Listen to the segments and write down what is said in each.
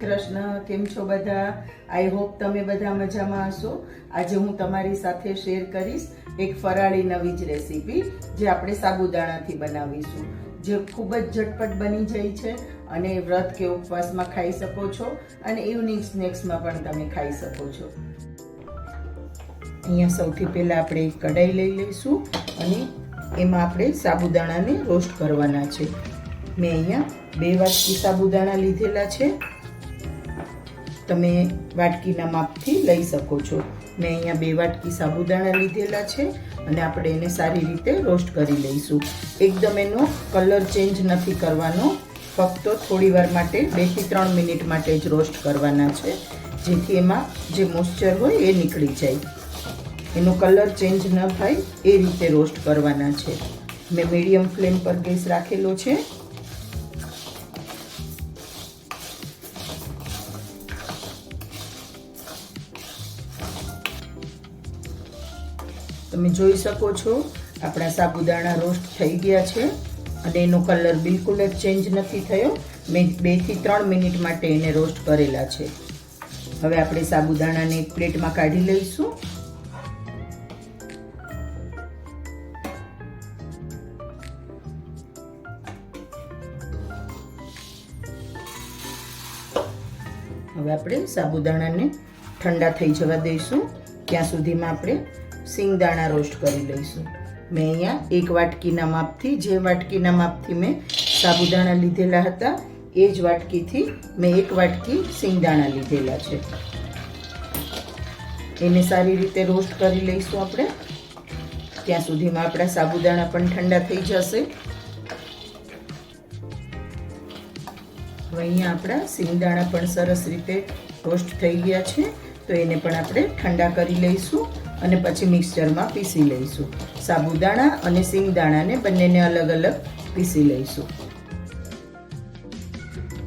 કૃષ્ણ, કેમ છો બધા? આઈ હોપ તમે બધા મજામાં હશો. આજે હું તમારી સાથે શેર કરીશ એક ફરાળી નવી જ રેસીપી જે આપણે સાબુદાણાથી બનાવીશું, જે ખૂબ જ ઝટપટ બની જાય છે અને વ્રત કે ઉપવાસમાં ખાઈ શકો છો અને ઇવનિંગ સ્નેક્સમાં પણ તમે ખાઈ શકો છો. અહીંયા સૌથી પહેલાં આપણે કઢાઈ લઈ લઈશું અને એમાં આપણે સાબુદાણાને રોસ્ટ કરવાના છે. મેં અહીંયા 2 વાટકી સાબુદાણા લીધેલા છે. તમે વાટકીના માપથી લઈ શકો છો. મેં અહીંયા 2 વાટકી સાબુદાણા લીધેલા છે અને આપણે એને સારી રીતે રોસ્ટ કરી લઈશું. એકદમ એનો કલર ચેન્જ નથી કરવાનો, ફક્ત થોડી વાર માટે 2 થી 3 મિનિટ માટે જ રોસ્ટ કરવાના છે, જેથી એમાં જે મોઇસ્ચર હોય એ નીકળી જાય. એનો કલર ચેન્જ ન થાય એ રીતે રોસ્ટ કરવાના છે. મેં મીડિયમ ફ્લેમ પર ગેસ રાખેલો છે. તમે જોઈ શકો છો આપણા સાબુદાણા રોસ્ટ થઈ ગયા છે અને એનો કલર બિલકુલ જ ચેન્જ નથી થયો. મેં 2 થી 3 મિનિટ માટે એને રોસ્ટ કરેલા છે. હવે આપણે સાબુદાણાને એક પ્લેટમાં કાઢી લઈશું. હવે આપણે સાબુદાણાને ઠંડા થઈ જવા દઈશું. ત્યાં સુધીમાં આપણે સિંગદાણા રોસ્ટ કરી લઈશું. મેં અહીંયા 1 વાટકીના માપથી, જે વાટકીના માપથી મેં સાબુદાણા લીધેલા હતા એ જ વાટકીથી મેં 1 વાટકી સિંગદાણા લીધેલા છે. એને સારી રીતે રોસ્ટ કરી લઈશું આપણે. ત્યાં સુધીમાં આપણા સાબુદાણા પણ ઠંડા થઈ જશે. હવે અહીંયા આપણા સિંગદાણા પણ સરસ રીતે રોસ્ટ થઈ ગયા છે, તો એને પણ આપણે ઠંડા કરી લઈશું અને પછી મિક્સચરમાં પીસી લઈશું. સાબુદાણા અને સિંગદાણાને બંનેને અલગ અલગ પીસી લઈશું.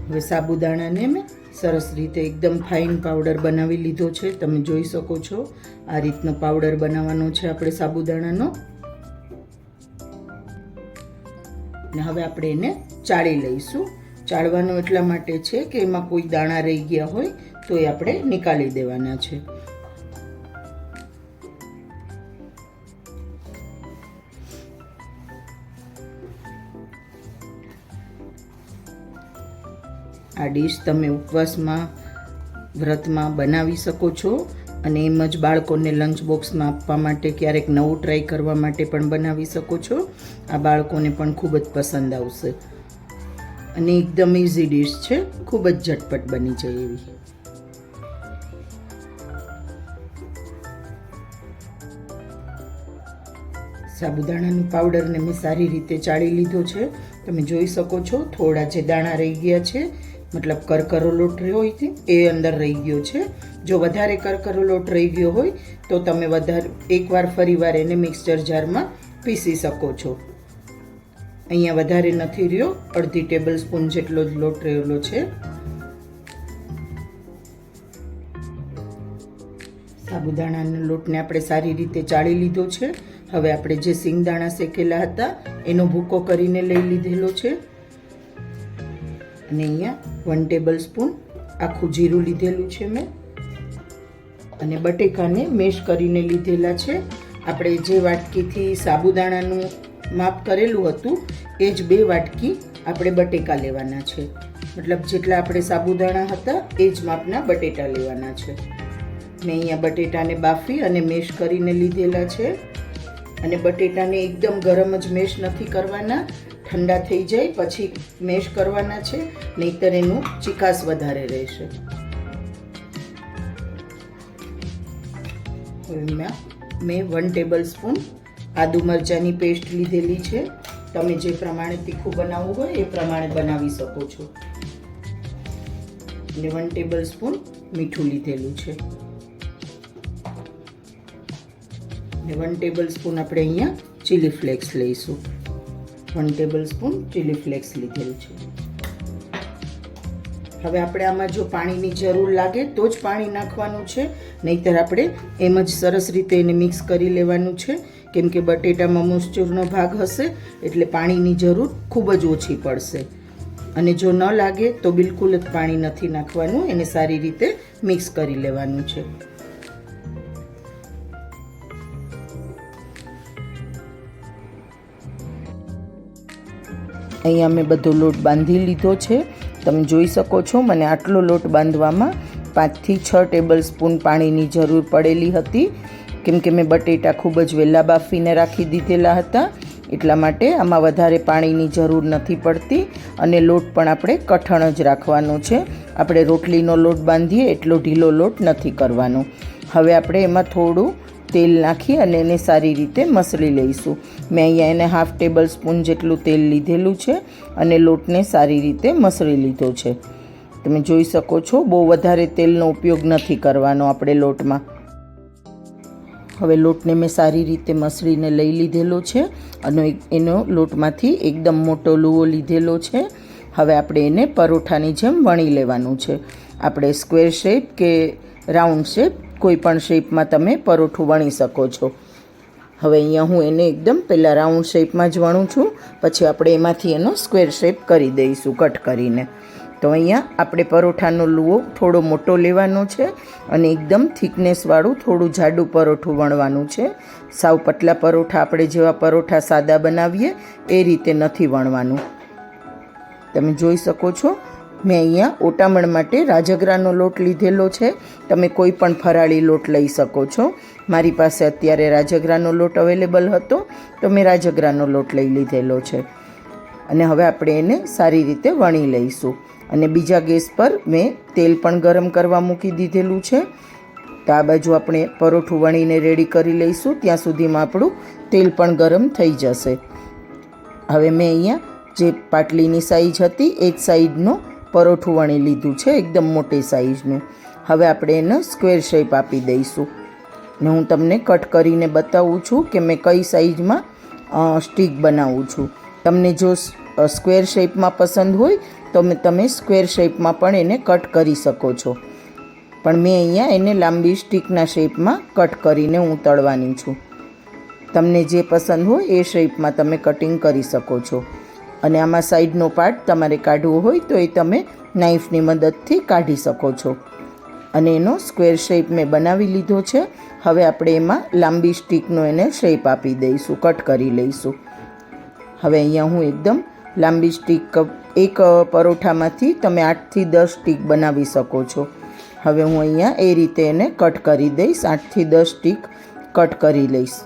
હવે સાબુદાણાને મેં સરસ રીતે એકદમ ફાઇન પાવડર બનાવી લીધો છે. તમે જોઈ શકો છો આ રીતનો પાવડર બનાવવાનો છે આપણે સાબુદાણાનો. અને હવે આપણે એને ચાળી લઈશું. ચાળવાનો એટલા માટે છે કે એમાં કોઈ દાણા રહી ગયા હોય તો એ આપણે નીકાળી દેવાના છે. આ ડીશ તમે ઉપવાસમાં, વ્રતમાં બનાવી શકો છો અને એમ જ બાળકોને લંચ બોક્સમાં આપવા માટે, ક્યારેક નવું ટ્રાય કરવા માટે પણ બનાવી શકો છો. આ બાળકોને પણ ખૂબ જ પસંદ આવશે અને એકદમ ઇઝી ડીશ છે, ખૂબ જ ઝટપટ બની જાય એવી. સાબુદાણાનું પાવડરને મેં સારી રીતે ચાળી લીધો છે. તમે જોઈ શકો છો થોડા જે દાણા રહી ગયા છે, મતલબ કરકરો લોટ હોય છે એ અંદર રહી ગયો છે. જો વધારે કરકરો લોટ રહી ગયો હોય તો તમે એકવાર ફરીવાર એને મિક્સચર જારમાં પીસી શકો છો. અહીંયા વધારે નથી રહ્યો, 1/2 ટેબલ સ્પૂન જેટલો જ લોટ રહેલો છે. સાબુદાણાના લોટને આપણે સારી રીતે ચાળી લીધો છે. હવે આપણે જે સિંગદાણા શેકેલા હતા એનો ભૂકો કરીને લઈ લીધેલો છે. અને અહીંયા 1 ટેબલ સ્પૂન આખું જીરું લીધેલું છે મેં. અને બટેકાને મેશ કરીને લીધેલા છે. આપણે જે વાટકીથી સાબુદાણાનું માપ કરેલું હતું એ જ 2 વાટકી આપણે બટેકા લેવાના છે. મતલબ જેટલા આપણે સાબુદાણા હતા એ જ માપના બટેટા લેવાના છે. મેં અહીંયા બટેટાને બાફી અને મેશ કરીને લીધેલા છે. અને બટેટાને એકદમ ગરમ જ મેશ નથી કરવાના, ઠંડા થઈ જાય પછી મેશ કરવાના છે, નહીંતર એનું ચીકાશ વધારે રહેશે. મેં 1 ટેબલ સ્પૂન આદુ મરચાંની પેસ્ટ લીધેલી છે. તમે જે પ્રમાણે તીખું બનાવવું હોય એ પ્રમાણે બનાવી શકો છો. અને 1 ટેબલ સ્પૂન મીઠું લીધેલું છે. અને 1 ટેબલ સ્પૂન આપણે અહીંયા ચીલી ફ્લેક્સ લઈશું. 1 ટેબલ સ્પૂન ચીલી ફ્લેક્સ લીધેલું છે. હવે આપણે આમાં જો પાણીની જરૂર લાગે તો જ પાણી નાખવાનું છે, નહીંતર આપણે એમ જ સરસ રીતે એને મિક્સ કરી લેવાનું છે, કેમ કે બટેટામાં મોઇસ્ચરનો ભાગ હશે એટલે પાણીની જરૂર ખૂબ જ ઓછી પડશે. અને જો ન લાગે તો બિલકુલ જ પાણી નથી નાખવાનું, એને સારી રીતે મિક્સ કરી લેવાનું છે. અહીંયા મેં બધો લોટ બાંધી લીધો છે. તમે જોઈ શકો છો મને આટલો લોટ બાંધવામાં 5 થી 6 ટેબલ સ્પૂન પાણીની જરૂર પડેલી હતી, કેમ કે મેં બટેટા ખૂબ જ વહેલા બાફીને રાખી દીધેલા હતા. એટલા માટે આમાં વધારે પાણીની જરૂર નથી પડતી અને લોટ પણ આપણે કઠણ જ રાખવાનો છે. આપણે રોટલીનો લોટ બાંધીએ એટલો ઢીલો લોટ નથી કરવાનો. હવે આપણે એમાં થોડું તેલ નાખી અને એને સારી રીતે મસળી લઈશું. મેં અહીંયા એને 1/2 ટેબલ સ્પૂન જેટલું તેલ લીધેલું છે અને લોટને સારી રીતે મસળી લીધો છે. તમે જોઈ શકો છો બહુ વધારે તેલનો ઉપયોગ નથી કરવાનો આપણે લોટમાં. હવે લોટને મેં સારી રીતે મસળીને લઈ લીધેલો છે અને એનો લોટમાંથી એકદમ મોટો લુવો લીધેલો છે. હવે આપણે એને પરોઠાની જેમ વણી લેવાનું છે. આપણે સ્ક્વેર શેપ કે રાઉન્ડ શેપ કોઈ પણ શેપમાં તમે પરોઠું વણી શકો છો. હવે અહીંયા હું એને એકદમ પહેલાં રાઉન્ડ શેપમાં જ વણું છું, પછી આપણે એમાંથી એનો સ્ક્વેર શેપ કરી દઈશું કટ કરીને. તો અહીંયા આપણે પરોઠાનો લુવો થોડો મોટો લેવાનો છે અને એકદમ થિકનેસવાળું થોડું જાડું પરોઠું વણવાનું છે. સાવ પતલા પરોઠા આપણે જેવા પરોઠા સાદા બનાવીએ એ રીતે નથી વણવાનું. તમે જોઈ શકો છો મેં અહીંયા ઓટામણ માટે રાજગરાનો લોટ લીધેલો છે. તમે કોઈ પણ ફરાળી લોટ લઈ શકો છો. મારી પાસે અત્યારે રાજગરાનો લોટ અવેલેબલ હતો તો મેં રાજગરાનો લોટ લઈ લીધેલો છે. અને હવે આપણે એને સારી રીતે વણી લઈશું. અને બીજા ગેસ પર મેં તેલ પણ ગરમ કરવા મૂકી દીધેલું છે. તો આ બાજુ આપણે પરોઠું વણીને રેડી કરી લઈશું, ત્યાં સુધીમાં આપણું તેલ પણ ગરમ થઈ જશે. હવે મેં અહીંયા જે પાટલીની સાઈઝ હતી એ જ સાઈઝનો પરોઠું વણી લીધું છે, એકદમ મોટી સાઈઝનું. હવે આપણે એને સ્ક્વેર શેપ આપી દઈશું ને હું તમને કટ કરીને બતાવું છું કે મેં કઈ સાઈઝમાં સ્ટીક બનાવું છું. તમને જો સ્ક્વેર શેપમાં પસંદ હોય તો તમે સ્ક્વેર શેપમાં પણ એને કટ કરી શકો છો, પણ મેં અહીંયા એને લાંબી સ્ટીકના શેપમાં કટ કરીને હું તળવાની છું. તમને જે પસંદ હોય એ શેપમાં તમે કટિંગ કરી શકો છો. અને આમાં સાઈડનો પાર્ટ તમારે કાઢવો હોય તો એ તમે નાઈફની મદદથી કાઢી શકો છો. અને એનો સ્ક્વેર શેપ મેં બનાવી લીધો છે. હવે આપણે એમાં લાંબી સ્ટીકનો એને શેપ આપી દઈશું, કટ કરી લઈશું. હવે અહીંયા હું એકદમ લાંબી સ્ટીક, એક પરોઠામાંથી તમે 8 થી 10 સ્ટીક બનાવી શકો છો. હવે હું અહીંયા એ રીતે એને કટ કરી દઈશ, 8 થી 10 સ્ટીક કટ કરી લઈશ.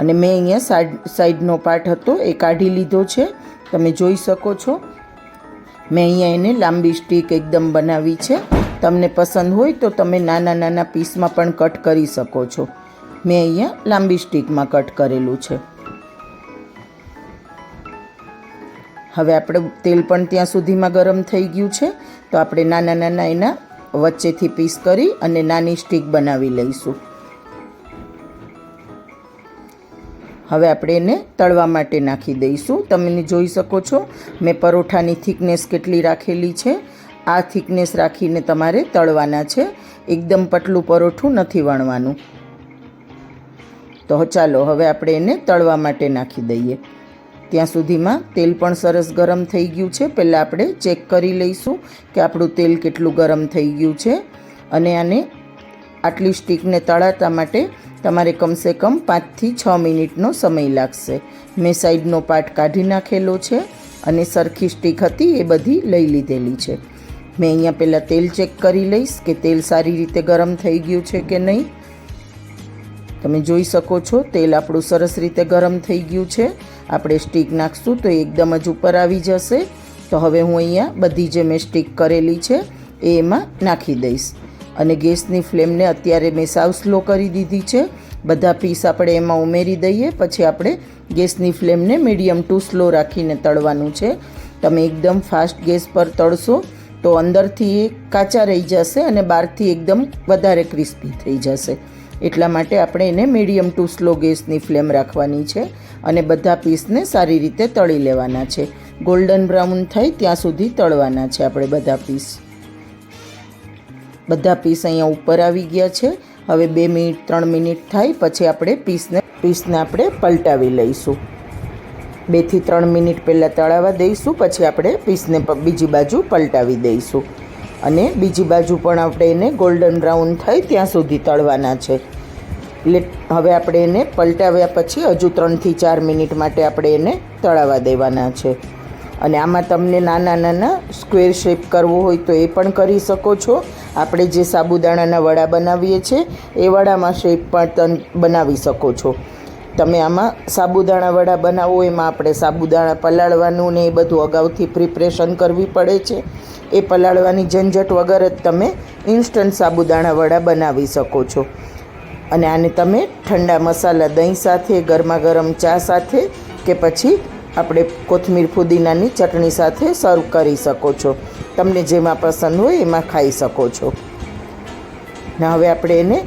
અને મેં અહીંયા સાઈડનો પાર્ટ હતો એ કાઢી લીધો છે. તમે જોઈ શકો છો મેં અહીંયા એને લાંબી સ્ટીક એકદમ બનાવી છે. તમને પસંદ હોય તો તમે નાના નાના પીસમાં પણ કટ કરી શકો છો. મેં અહીંયા લાંબી સ્ટીકમાં કટ કરેલું છે. હવે આપણે તેલ પણ ત્યાં સુધીમાં ગરમ થઈ ગયું છે તો આપણે નાના નાના એના વચ્ચેથી પીસ કરી અને નાની સ્ટીક બનાવી લઈશું. હવે આપણે એને તળવા માટે નાખી દઈશું. તમે જોઈ શકો છો મેં પરોઠાની થિકનેસ કેટલી રાખેલી છે. આ થિકનેસ રાખીને તમારે તળવાના છે, એકદમ પતલું પરોઠું નથી વણવાનું. તો ચાલો હવે આપણે એને તળવા માટે નાખી દઈએ. ત્યાં સુધીમાં તેલ પણ સરસ ગરમ થઈ ગયું છે. પહેલાં આપણે ચેક કરી લઈશું કે આપણું તેલ કેટલું ગરમ થઈ ગયું છે. અને આને આટલી સ્ટીકને તળાતા માટે તમારે કમસે કમ 5 થી 6 મિનિટનો સમય લાગશે. મેં સાઈડનો પાર્ટ કાઢી નાખેલો છે અને સરખી સ્ટીક હતી એ બધી લઈ લીધેલી છે. મેં અહીંયા પહેલાં તેલ ચેક કરી લઈશ કે તેલ સારી રીતે ગરમ થઈ ગયું છે કે નહીં. તમે જોઈ શકો છો તેલ આપણું સરસ રીતે ગરમ થઈ ગયું છે. આપણે સ્ટીક નાખશું તો એકદમ જ ઉપર આવી જશે. તો હવે હું અહીંયા બધી જે મેં સ્ટીક કરેલી છે એ એમાં નાખી દઈશ. અને ગેસની ફ્લેમને અત્યારે મેં સાવ સ્લો કરી દીધી છે. બધા પીસ આપણે એમાં ઉમેરી દઈએ, પછી આપણે ગેસની ફ્લેમને મીડિયમ ટુ સ્લો રાખીને તળવાનું છે. તમે એકદમ ફાસ્ટ ગેસ પર તળશો તો અંદરથી એ કાચા રહી જશે અને બહારથી એકદમ વધારે ક્રિસ્પી થઈ જશે. એટલા માટે આપણે એને મીડિયમ ટુ સ્લો ગેસની ફ્લેમ રાખવાની છે અને બધા પીસને સારી રીતે તળી લેવાના છે. ગોલ્ડન બ્રાઉન થાય ત્યાં સુધી તળવાના છે આપણે બધા પીસ. બધા પીસ અહીંયા ઉપર આવી ગયા છે. હવે 2 મિનિટ 3 મિનિટ થાય પછી આપણે પીસને આપણે પલટાવી લઈશું. 2 થી 3 મિનિટ પહેલાં તળાવવા દઈશું. પછી આપણે પીસને બીજી બાજુ પલટાવી દઈશું અને બીજી બાજુ પણ આપણે એને ગોલ્ડન બ્રાઉન થાય ત્યાં સુધી તળવાના છે. એટલે હવે આપણે એને પલટાવ્યા પછી હજુ 3 થી 4 મિનિટ માટે આપણે એને તળાવવા દેવાના છે. અને આમાં તમને નાના નાના સ્ક્વેર શેપ કરવો હોય તો એ પણ કરી શકો છો. આપણે જે સાબુદાણાના વડા બનાવીએ છીએ એ વડામાં શેપ પણ બનાવી શકો છો. તમે આમાં સાબુદાણા વડા બનાવો એમાં આપણે સાબુદાણા પલાળવાનું ને એ બધું અગાઉથી પ્રિપરેશન કરવી પડે છે. એ પલાળવાની ઝંઝટ વગર જ તમે ઇન્સ્ટન્ટ સાબુદાણા વડા બનાવી શકો છો. અને આને તમે ઠંડા મસાલા દહીં સાથે, ગરમા ગરમ ચા સાથે કે પછી આપણે કોથમીર ફુદીનાની ચટણી સાથે સર્વ કરી શકો છો. તમને જેમાં પસંદ હોય એમાં ખાઈ શકો છો. ને હવે આપણે એને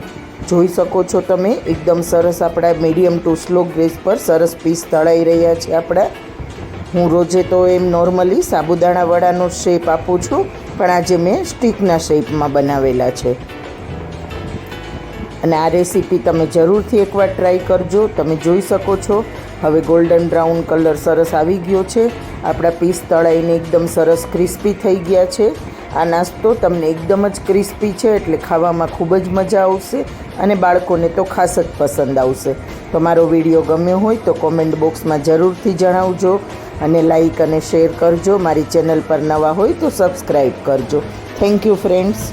જોઈ શકો છો તમે એકદમ સરસ આપણા મીડિયમ ટુ સ્લો ગેસ પર સરસ પીસ તળાઈ રહ્યા છે આપણા. હું રોજે તો એમ નોર્મલી સાબુદાણા વડાનો શેપ આપું છું, પણ આજે મેં સ્ટીકના શેપમાં બનાવેલા છે. અને આ રેસીપી તમે જરૂરથી એકવાર ટ્રાય કરજો. તમે જોઈ શકો છો હવે ગોલ્ડન બ્રાઉન કલર સરસ આવી ગયો છે. આપણા પીસ તળાઈને એકદમ સરસ ક્રિસ્પી થઈ ગયા છે. આ નાસ્તો તમને એકદમ જ ક્રિસ્પી છે એટલે ખાવામાં ખૂબ જ મજા આવશે અને બાળકોને તો ખાસ જ પસંદ આવશે. તો મારો વિડીયો ગમ્યો હોય તો કોમેન્ટ બોક્સમાં જરૂરથી જણાવજો અને લાઈક અને શેર કરજો. મારી ચેનલ પર નવા હોય તો સબસ્ક્રાઈબ કરજો. Thank you friends.